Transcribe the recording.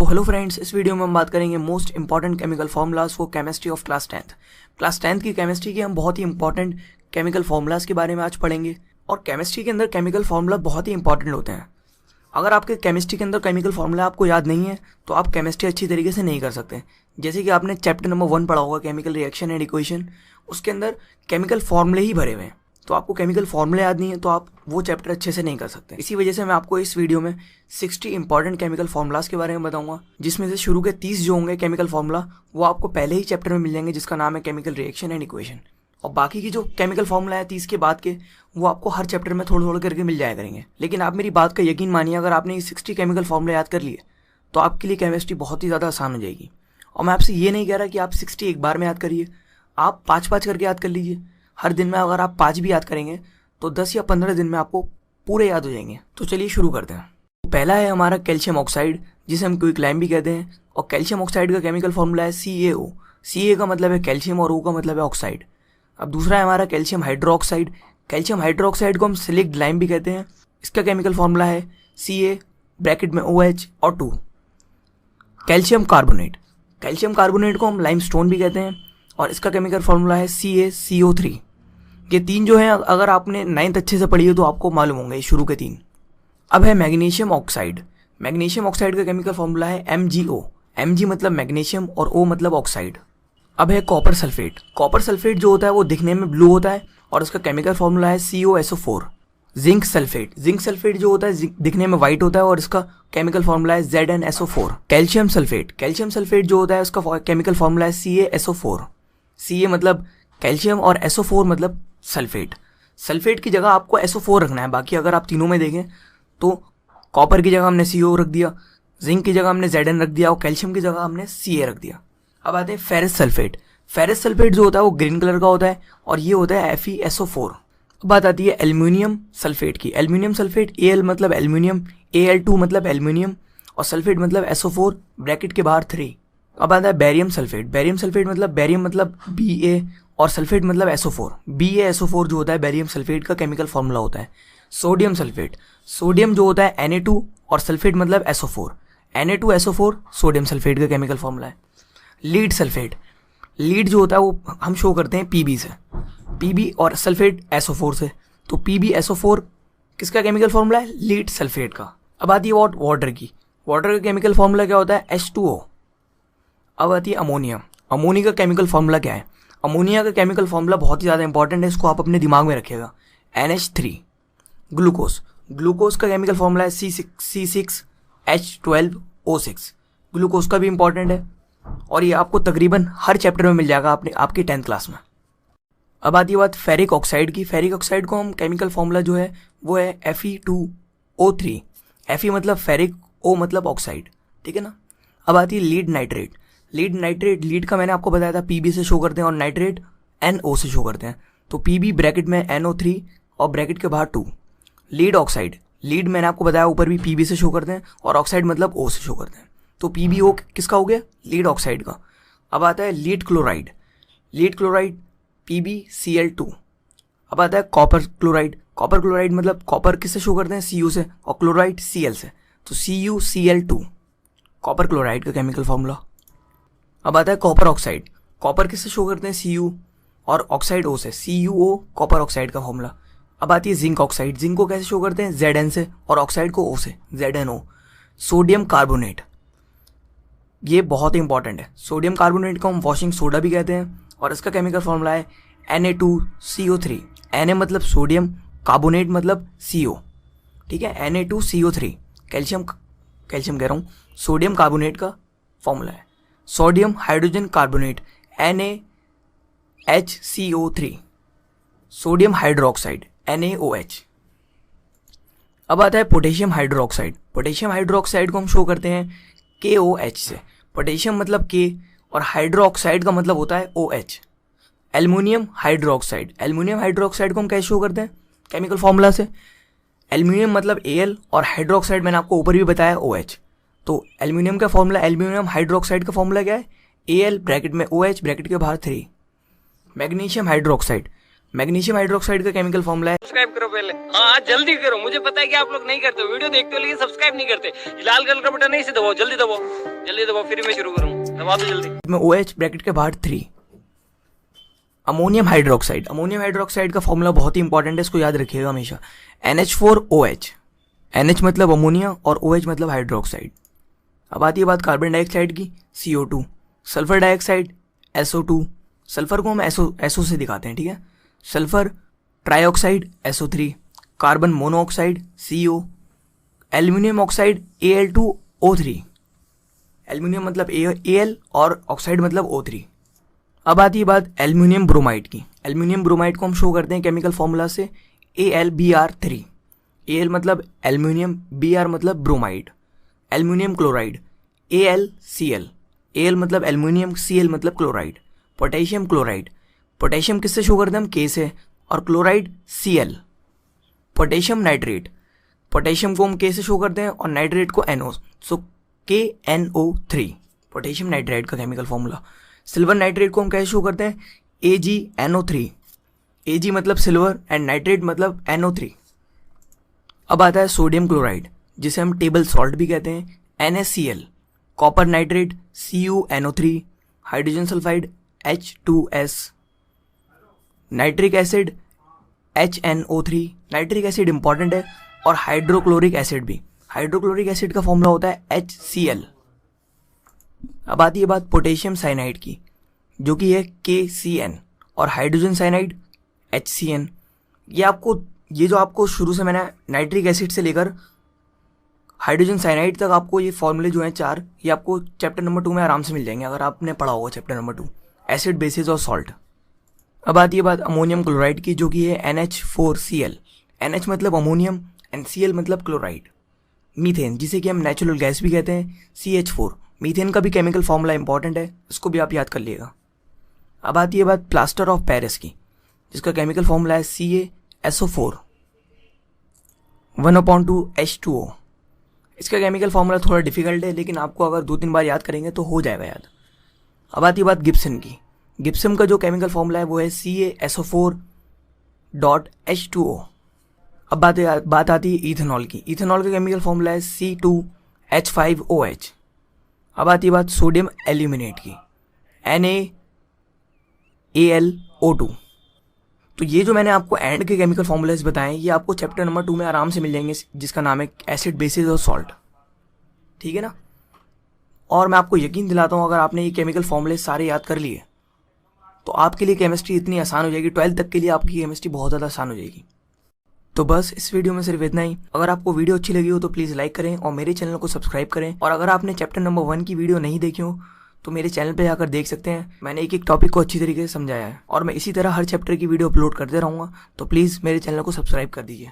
So hello friends, इस video में हम बात करेंगे most important chemical formulas for chemistry of class 10th। Class 10th की केमिस्ट्री के हम बहुत ही इंपॉर्टेंट केमिकल फार्मूलाज के बारे में आज पढ़ेंगे। और केमिस्ट्री के अंदर केमिकल फार्मूला बहुत ही इंपॉर्टेंट होते हैं। अगर आपके केमिस्ट्री के अंदर केमिकल फार्मूला आपको याद नहीं है तो आप केमिस्ट्री अच्छी तरीके से नहीं कर सकते। जैसे कि आपने चैप्टर नंबर 1 पढ़ा होगा, केमिकल रिएक्शन एंड इक्वेशन, उसके अंदर केमिकल फार्मूले ही भरे हुए हैं। तो आपको केमिकल फार्मूले याद नहीं है तो आप वो चैप्टर अच्छे से नहीं कर सकते। इसी वजह से मैं आपको इस वीडियो में 60 इंपॉर्टेंट केमिकल फार्मूलाज के बारे में बताऊंगा, जिसमें से शुरू के 30 जो होंगे केमिकल फार्मूला वो आपको पहले ही चैप्टर में मिल जाएंगे, जिसका नाम है केमिकल रिएक्शन एंड इक्वेशन। और बाकी की जो केमिकल फार्मूला है 30 के बाद के, वो आपको हर चैप्टर में थोड़ा थोड़ा करके मिल जाया करेंगे। लेकिन आप मेरी बात का यकीन मानिए, अगर आपने ये 60 केमिकल फार्मूला याद कर लिए तो आपके लिए केमिस्ट्री बहुत ही ज़्यादा आसान हो जाएगी। और मैं आपसे ये नहीं कह रहा कि आप 60 एक बार में याद करिए, आप 5-5 करके याद कर लीजिए। हर दिन में अगर आप 5 भी याद करेंगे तो 10 या 15 दिन में आपको पूरे याद हो जाएंगे। तो चलिए शुरू करते हैं। पहला है हमारा कैल्शियम ऑक्साइड, जिसे हम क्विकलाइम भी कहते हैं। और कैल्शियम ऑक्साइड का केमिकल फार्मूला है CaO। Ca का मतलब है कैल्शियम और O का मतलब है ऑक्साइड। अब दूसरा है हमारा कैल्शियम हाइड्रोक्साइड। कैल्शियम हाइड्रोक्साइड को हम सिलिक्ड लाइम भी कहते हैं। इसका केमिकल फार्मूला है Ca ब्रैकेट में OH और 2। Calcium carbonate. कैल्शियम कार्बोनेट को हम लाइमस्टोन भी कहते हैं और इसका केमिकल फार्मूला है CaCO3। ये 3 जो है, अगर आपने 9th अच्छे से पढ़ी है तो आपको मालूम होंगे ये शुरू के 3। अब है मैग्नीशियम ऑक्साइड। मैग्नीशियम ऑक्साइड का केमिकल फार्मूला है MgO। Mg मतलब मैग्नीशियम और O मतलब ऑक्साइड। अब है कॉपर सल्फेट। कॉपर सल्फेट जो होता है वो दिखने में ब्लू होता है और उसका केमिकल फार्मूला है COSO4। Zinc sulphate. Zinc sulphate जो होता है दिखने में व्हाइट होता है और इसका केमिकल फार्मूला है ZnSO4। Calcium sulphate. Calcium sulphate जो होता है उसका केमिकल फार्मूला है CaSO4। Ca मतलब कैल्शियम और SO4 मतलब सल्फेट। सल्फेट की जगह आपको SO4 रखना है। बाकी अगर आप तीनों में देखें तो कॉपर की जगह हमने CO रख दिया, जिंक की जगह हमने Zn रख दिया और कैल्शियम की जगह हमने Ca रख दिया। अब आते हैं फेरस सल्फेट। फेरस सल्फेट जो होता है वो ग्रीन कलर का होता है और ये होता है FeSO4। अब बात आती है एल्यूमिनियम सल्फेट की। एल्यूमिनियम सल्फेट Al मतलब एल्यूमिनियम, Al2 मतलब एल्यूमिनियम और सल्फेट मतलब SO4 ब्रैकेट के बाहर 3। अब आता है बैरियम सल्फेट। बैरियम सल्फेट मतलब बैरियम मतलब Ba और सल्फेट मतलब SO4। BaSO4 जो होता है बैरियम सल्फेट का केमिकल फार्मूला होता है। Sodium sulphate. सोडियम जो होता है Na2 और सल्फेट मतलब SO4। Na2SO4 सोडियम सल्फेट का केमिकल फार्मूला है। Lead sulphate. लीड जो होता है वो हम शो करते हैं Pb से, Pb और सल्फेट SO4 से। तो PbSO4 किसका केमिकल फार्मूला है? लीड सल्फेट का। अब आती है वाटर की। वाटर का केमिकल फार्मूला क्या होता है? H2O। अब आती है अमोनिया। अमोनिया का केमिकल फार्मूला क्या है? अमोनिया का केमिकल फार्मूला बहुत ही ज़्यादा इंपॉर्टेंट है, इसको आप अपने दिमाग में रखिएगा। NH3। ग्लूकोज। ग्लूकोज का केमिकल फार्मूला है C6H12O6। ग्लूकोज का भी इंपॉर्टेंट है और ये आपको तकरीबन हर चैप्टर में मिल जाएगा आपकी 10th क्लास में। अब आती है बात फेरिक ऑक्साइड की। फेरिक ऑक्साइड को हम केमिकल फार्मूला जो है वो है Fe2O3। Fe मतलब फेरिक, O मतलब ऑक्साइड, ठीक है ना। अब आती है lead nitrate. Lead nitrate, lead का मैंने आपको बताया था Pb से शो करते हैं और नाइट्रेट NO से शो करते हैं। तो Pb ब्रैकेट में NO3 और ब्रैकेट के बाहर 2। Lead oxide. लीड मैंने आपको बताया ऊपर भी Pb से शो करते हैं और ऑक्साइड मतलब O से शो करते हैं। तो PbO किसका हो गया? लीड ऑक्साइड का। अब आता है lead chloride. Lead chloride PbCl2। अब आता है कॉपर क्लोराइड। कॉपर क्लोराइड मतलब कॉपर किससे शो करते हैं? Cu से और क्लोराइड Cl से। तो CuCl2 कॉपर क्लोराइड का केमिकल फार्मूला। अब आता है कॉपर ऑक्साइड। कॉपर किससे शो करते हैं? Cu और ऑक्साइड O से। CuO कॉपर ऑक्साइड का फार्मूला। अब आती है जिंक ऑक्साइड। जिंक को कैसे शो करते हैं? Zn से और ऑक्साइड को O से, ZnO। सोडियम कार्बोनेट, ये बहुत ही इंपॉर्टेंट है। सोडियम कार्बोनेट को हम वॉशिंग सोडा भी कहते हैं और इसका केमिकल फार्मूला है Na2CO3। Na मतलब सोडियम, कार्बोनेट मतलब CO, ठीक है। Na2CO3 कैल्शियम कह रहा हूँ, सोडियम कार्बोनेट का फॉर्मूला है। Sodium hydrogen carbonate NaHCO3। Sodium hydroxide NaOH। अब आता है पोटेशियम हाइड्रोक्साइड। पोटेशियम हाइड्रोक्साइड को हम शो करते हैं KOH से। पोटेशियम मतलब K और हाइड्रोक्साइड का मतलब होता है OH। Aluminium hydroxide. Aluminium hydroxide को हम कैसे शो करते हैं? केमिकल फार्मूला से। एल्युमिनियम मतलब Al और हाइड्रोक्साइड मैंने आपको ऊपर भी बताया OH। तो एल्युमिनियम का फॉर्मूला, एल्युमिनियम हाइड्रोक्साइड का फॉर्मूला क्या है? Al ब्रैकेट में OH ब्रैकेट के बाहर 3। Magnesium hydroxide. मैग्नीशियम हाइड्रोक्साइड का केमिकल फॉर्मूला है, सब्सक्राइब करो पहले, हाँ जल्दी करो, मुझे पता है कि आप लोग नहीं करते, वीडियो देखते हो लेकिन सब्सक्राइब नहीं करते। लाल कलर का बटन नहीं से दबाओ, जल्दी दबाओ, जल्दी दबाओ, फिर मैं शुरू करूँ, दबा दो जल्दी। में OH ब्रैकेट के बाहर 3 अमोनियम हाइड्रोक्साइड। अमोनियम हाइड्रोक्साइड का फॉर्मूला बहुत ही इंपॉर्टेंट है, इसको याद रखिएगा हमेशा। NH4OH, NH मतलब अमोनिया और OH मतलब हाइड्रोक्साइड। अब आती है बात कार्बन डाइऑक्साइड की, CO2, sulphur dioxide SO2, sulphur को हम SO से दिखाते हैं, ठीक है। Sulphur trioxide SO3, carbon monoxide CO, aluminium oxide Al2O3, aluminium मतलब Al और ऑक्साइड मतलब O3। अब आती है बात एल्यूमिनियम ब्रोमाइड की। एल्यूमिनियम ब्रोमाइड को हम शो करते हैं केमिकल फॉर्मूला से AlBr3। Al मतलब एल्यूमिनियम, Br मतलब bromide. Aluminium chloride AlCl, Al मतलब एल्यूमिनियम, Cl मतलब क्लोराइड। पोटेशियम क्लोराइड, पोटेशियम किससे शो करते हैं हम, K से, और chloride Cl। Potassium nitrate, potassium को हम K से शो करते हैं और नाइट्रेट को NO, सो KNO3, पोटेशियम नाइट्रेट का केमिकल फॉर्मूला। सिल्वर नाइट्रेट को हम कैसे शो करते हैं, AgNO3, Ag मतलब सिल्वर एंड नाइट्रेट मतलब NO3। अब आता है सोडियम क्लोराइड, जिसे हम टेबल सॉल्ट भी कहते हैं, NaCl। Copper nitrate CuNO3, hydrogen sulphide H2S, nitric acid HNO3। Nitric acid important है, और हाइड्रोक्लोरिक एसिड भी। हाइड्रोक्लोरिक एसिड का फॉर्मूला होता है HCl। अब आती है बात पोटेशियम साइनाइड की, जो कि है KCN, और हाइड्रोजन साइनाइड HCN। ये जो आपको शुरू से मैंने नाइट्रिक एसिड से लेकर हाइड्रोजन साइनाइड तक आपको ये फॉर्मूले जो हैं 4, ये आपको चैप्टर नंबर 2 में आराम से मिल जाएंगे, अगर आपने पढ़ा होगा चैप्टर नंबर 2, एसिड बेसिस और सॉल्ट। अब आती है बात अमोनियम क्लोराइड की, जो कि है NH4Cl। NH मतलब अमोनियम एंड Cl मतलब क्लोराइड। मीथेन, जिसे कि हम नेचुरल गैस भी कहते हैं, CH4। मीथेन का भी केमिकल फॉर्मूला इंपॉर्टेंट है, इसको भी आप याद कर लिएगा। अब आती है बात प्लास्टर ऑफ पेरिस की, जिसका केमिकल फॉर्मूला है CaSO4 1/2H2O। इसका केमिकल फॉर्मूला थोड़ा डिफिकल्ट है, लेकिन आपको अगर 2-3 बार याद करेंगे तो हो जाएगा याद। अब आती है बात गिब्सन की। गिब्सन का जो केमिकल फॉर्मूला है वो है CaSO4.H2O। अब बात आती है इथेनॉल की। इथेनॉल का केमिकल फॉर्मूला है C2H5OH। अब आती है बात सोडियम एल्यूमिनेट की, NaAlO2। तो ये जो मैंने आपको एंड के केमिकल फॉर्मूलाज बताएं, ये आपको चैप्टर नंबर 2 में आराम से मिल जाएंगे, जिसका नाम है एसिड बेसिस और सॉल्ट, ठीक है ना। और मैं आपको यकीन दिलाता हूँ, अगर आपने ये केमिकल फॉर्मूले सारे याद कर लिए तो आपके लिए केमिस्ट्री इतनी आसान हो जाएगी, 12th तक के लिए आपकी केमिस्ट्री बहुत ज़्यादा आसान हो जाएगी। तो बस इस वीडियो में सिर्फ इतना ही। अगर आपको वीडियो अच्छी लगी हो तो प्लीज़ लाइक करें और मेरे चैनल को सब्सक्राइब करें। और अगर आपने चैप्टर नंबर 1 की वीडियो नहीं देखी हो तो मेरे चैनल पे जाकर देख सकते हैं, मैंने एक टॉपिक को अच्छी तरीके से समझाया है, और मैं इसी तरह हर चैप्टर की वीडियो अपलोड करते रहूँगा। तो प्लीज़ मेरे चैनल को सब्सक्राइब कर दीजिए।